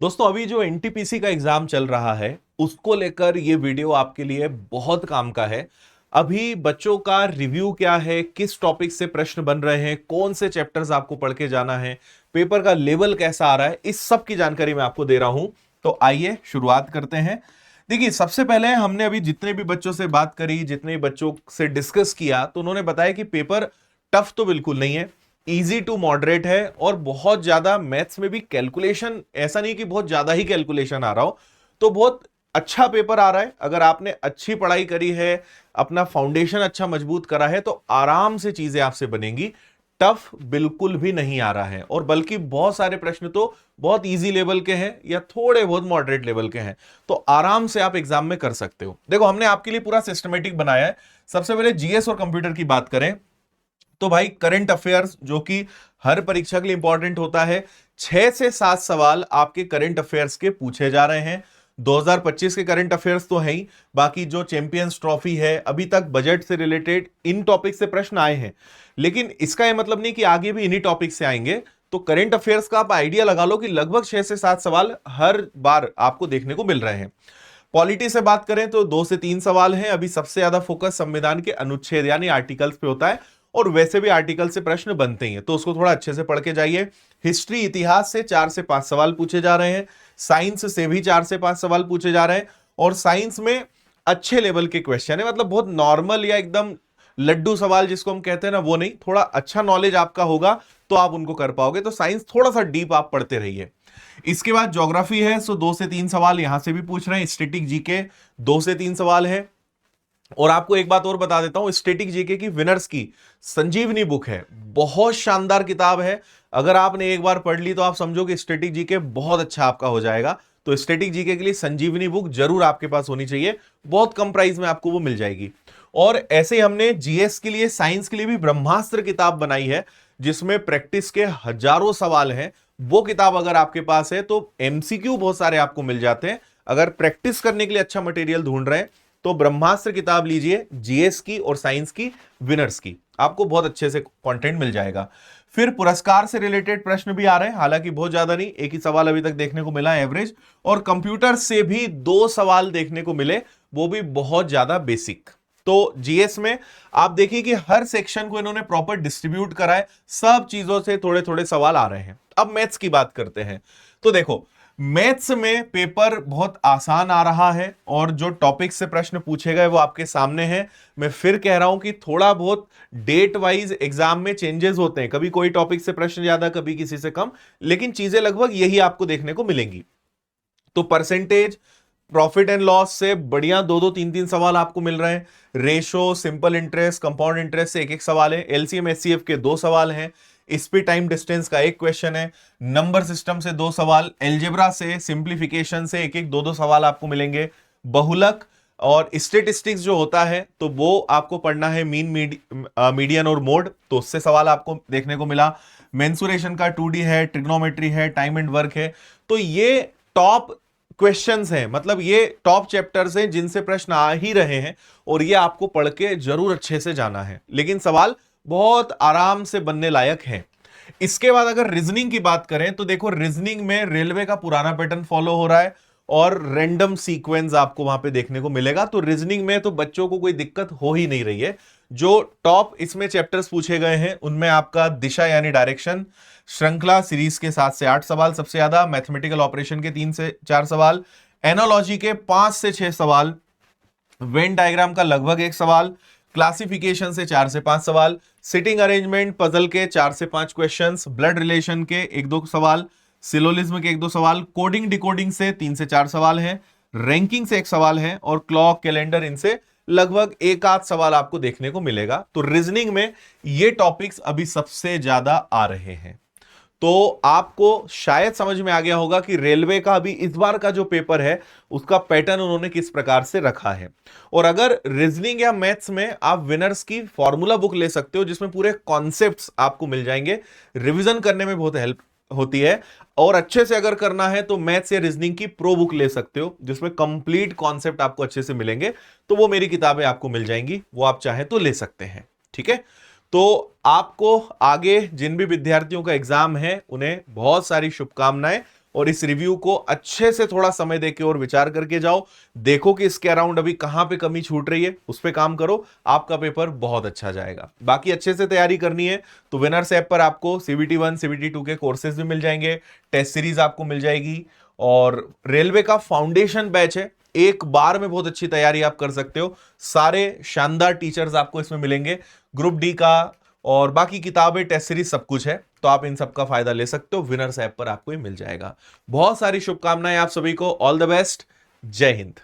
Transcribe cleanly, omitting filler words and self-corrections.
दोस्तों अभी जो एनटीपीसी का एग्जाम चल रहा है उसको लेकर ये वीडियो आपके लिए बहुत काम का है। अभी बच्चों का रिव्यू क्या है, किस टॉपिक से प्रश्न बन रहे हैं, कौन से चैप्टर्स आपको पढ़ के जाना है, पेपर का लेवल कैसा आ रहा है, इस सब की जानकारी मैं आपको दे रहा हूं। तो आइए शुरुआत करते हैं। देखिए, सबसे पहले हमने अभी जितने भी बच्चों से बात करी, जितने भी बच्चों से डिस्कस किया, तो उन्होंने बताया कि पेपर टफ तो बिल्कुल नहीं है, इजी टू मॉडरेट है और बहुत ज्यादा मैथ्स में भी कैलकुलेशन, ऐसा नहीं कि बहुत ज्यादा ही कैलकुलेशन आ रहा हो, तो बहुत अच्छा पेपर आ रहा है। अगर आपने अच्छी पढ़ाई करी है, अपना फाउंडेशन अच्छा मजबूत करा है, तो आराम से चीजें आपसे बनेंगी। टफ बिल्कुल भी नहीं आ रहा है, और बल्कि बहुत सारे प्रश्न तो बहुत इजी लेवल के हैं या थोड़े बहुत मॉडरेट लेवल के हैं, तो आराम से आप एग्जाम में कर सकते हो। देखो, हमने आपके लिए पूरा सिस्टमेटिक बनाया है। सबसे पहले जीएस और कंप्यूटर की बात करें तो भाई, करंट अफेयर्स जो कि हर परीक्षा के लिए इंपॉर्टेंट होता है, 6 से 7 सवाल आपके करंट अफेयर्स के पूछे जा रहे हैं। 2025 के करंट अफेयर्स तो है ही, बाकी जो चैंपियंस ट्रॉफी है, अभी तक बजट से रिलेटेड इन टॉपिक से प्रश्न आए हैं, लेकिन इसका यह मतलब नहीं कि आगे भी इन्हीं टॉपिक से आएंगे। तो करंट अफेयर्स का आप आइडिया लगा लो कि लगभग 6 से 7 सवाल हर बार आपको देखने को मिल रहे हैं। पॉलिटी से बात करें तो 2 से 3 सवाल हैं। अभी सबसे ज्यादा फोकस संविधान के अनुच्छेद यानी आर्टिकल्स पे होता है, और वैसे भी आर्टिकल से प्रश्न बनते ही हैं, तो उसको थोड़ा अच्छे से पढ़ के जाइए। हिस्ट्री, इतिहास से 4 से 5 सवाल पूछे जा रहे हैं। साइंस से भी 4 से 5 सवाल पूछे जा रहे हैं, और साइंस में अच्छे लेवल के क्वेश्चन है, मतलब बहुत नॉर्मल या एकदम लड्डू सवाल जिसको हम कहते हैं ना, वो नहीं। थोड़ा अच्छा नॉलेज आपका होगा तो आप उनको कर पाओगे, तो साइंस थोड़ा सा डीप आप पढ़ते रहिए। इसके बाद ज्योग्राफी है, सो 2 से 3 सवाल यहां से भी पूछ रहे हैं। स्टैटिक जीके 2 से 3 सवाल है। और आपको एक बात और बता देता हूं, स्टैटिक जीके की विनर्स की संजीवनी बुक है, बहुत शानदार किताब है। अगर आपने एक बार पढ़ ली तो आप समझो कि स्टैटिक जीके बहुत अच्छा आपका हो जाएगा। तो स्टैटिक जीके के लिए संजीवनी बुक जरूर आपके पास होनी चाहिए, बहुत कम प्राइस में आपको वो मिल जाएगी। और ऐसे ही हमने जीएस के लिए, साइंस के लिए भी ब्रह्मास्त्र किताब बनाई है, जिसमें प्रैक्टिस के हजारों सवाल हैं। वो किताब अगर आपके पास है तो एमसीक्यू बहुत सारे आपको मिल जाते हैं। अगर प्रैक्टिस करने के लिए अच्छा मटेरियल ढूंढ रहे हैं तो ब्रह्मास्त्र किताब लीजिए, जीएस की और साइंस की विनर्स की, आपको बहुत अच्छे से कंटेंट मिल जाएगा। फिर पुरस्कार से रिलेटेड प्रश्न भी आ रहे हैं, हालांकि बहुत ज्यादा नहीं, एक ही सवाल अभी तक देखने को मिला है एवरेज। और कंप्यूटर से भी 2 सवाल देखने को मिले, वो भी बहुत ज्यादा बेसिक। तो जीएस में आप देखिए कि हर सेक्शन को इन्होंने प्रॉपर डिस्ट्रीब्यूट करा है, सब चीजों से थोड़े थोड़े सवाल आ रहे हैं। अब मैथ्स की बात करते हैं। तो देखो, मैथ्स में पेपर बहुत आसान आ रहा है, और जो टॉपिक से प्रश्न पूछे गए वो आपके सामने हैं। मैं फिर कह रहा हूं कि थोड़ा बहुत डेट वाइज एग्जाम में चेंजेस होते हैं, कभी कोई टॉपिक से प्रश्न ज्यादा, कभी किसी से कम, लेकिन चीजें लगभग यही आपको देखने को मिलेंगी। तो परसेंटेज, प्रॉफिट एंड लॉस से बढ़िया 2-2 3-3 सवाल आपको मिल रहे हैं। Ratio, simple interest, compound interest से एक एक सवाल है। एलसीएम एचसीएफ के 2 सवाल हैं। स्पीड टाइम डिस्टेंस का एक क्वेश्चन है। नंबर सिस्टम से 2 सवाल। एल्जेब्रा से, सिंप्लीफिकेशन से एक एक 2-2 सवाल आपको मिलेंगे। बहुलक और स्टेटिस्टिक्स जो होता है तो वो आपको पढ़ना है, मीन, मीडियन और मोड, तो उससे सवाल आपको देखने को मिला। मेंसुरेशन का 2D है, ट्रिग्नोमेट्री है, टाइम एंड वर्क है। तो ये टॉप क्वेश्चंस हैं, मतलब ये टॉप चैप्टर्स हैं जिनसे प्रश्न आ ही रहे हैं, और ये आपको पढ़ के जरूर अच्छे से जाना है, लेकिन सवाल बहुत आराम से बनने लायक हैं। इसके बाद अगर रीजनिंग की बात करें तो देखो, रीजनिंग में रेलवे का पुराना पैटर्न फॉलो हो रहा है, और रैंडम सीक्वेंस आपको वहां पे देखने को मिलेगा। तो रीजनिंग में तो बच्चों को कोई दिक्कत हो ही नहीं रही है। जो टॉप इसमें चैप्टर्स पूछे गए हैं उनमें आपका दिशा यानी डायरेक्शन, श्रृंखला सीरीज के 7 से 8 सवाल सबसे ज्यादा, मैथमेटिकल ऑपरेशन के 3 से 4 सवाल, एनोलॉजी के 5 से 6 सवाल, वेन डायग्राम का लगभग एक सवाल, क्लासिफिकेशन से 4 से 5 सवाल, सिटिंग अरेंजमेंट पजल के 4 से 5 क्वेश्चंस, ब्लड रिलेशन के 1-2 सवाल, सिलोलिज्म के 1-2 सवाल, कोडिंग डिकोडिंग से 3 से 4 सवाल हैं, रैंकिंग से एक सवाल है, और क्लॉक कैलेंडर, इनसे लगभग एक आध सवाल आपको देखने को मिलेगा। तो रीजनिंग में ये टॉपिक्स अभी सबसे ज्यादा आ रहे हैं। तो आपको शायद समझ में आ गया होगा कि रेलवे का अभी इस बार का जो पेपर है उसका पैटर्न उन्होंने किस प्रकार से रखा है। और अगर रीजनिंग या मैथ्स में आप विनर्स की फॉर्मूला बुक ले सकते हो, जिसमें पूरे कॉन्सेप्ट्स आपको मिल जाएंगे, रिवीजन करने में बहुत हेल्प होती है। और अच्छे से अगर करना है तो मैथ्स या रीजनिंग की प्रो बुक ले सकते हो, जिसमें कंप्लीट कॉन्सेप्ट आपको अच्छे से मिलेंगे। तो वो मेरी किताबें आपको मिल जाएंगी, वो आप चाहें तो ले सकते हैं। ठीक है, तो आपको आगे जिन भी विद्यार्थियों का एग्जाम है उन्हें बहुत सारी शुभकामनाएं, और इस रिव्यू को अच्छे से थोड़ा समय देके और विचार करके जाओ। देखो कि इसके अराउंड अभी कहां पे कमी छूट रही है, उस पर काम करो, आपका पेपर बहुत अच्छा जाएगा। बाकी अच्छे से तैयारी करनी है तो विनर्स ऐप पर आपको CBT 1 CBT 2 के कोर्सेज भी मिल जाएंगे, टेस्ट सीरीज आपको मिल जाएगी, और रेलवे का फाउंडेशन बैच है, एक बार में बहुत अच्छी तैयारी आप कर सकते हो। सारे शानदार टीचर्स आपको इसमें मिलेंगे, ग्रुप डी का और बाकी किताबें, टेस्ट सीरीज, सब कुछ है, तो आप इन सब का फायदा ले सकते हो। विनर्स ऐप पर आपको ये मिल जाएगा। बहुत सारी शुभकामनाएं आप सभी को, ऑल द बेस्ट, जय हिंद।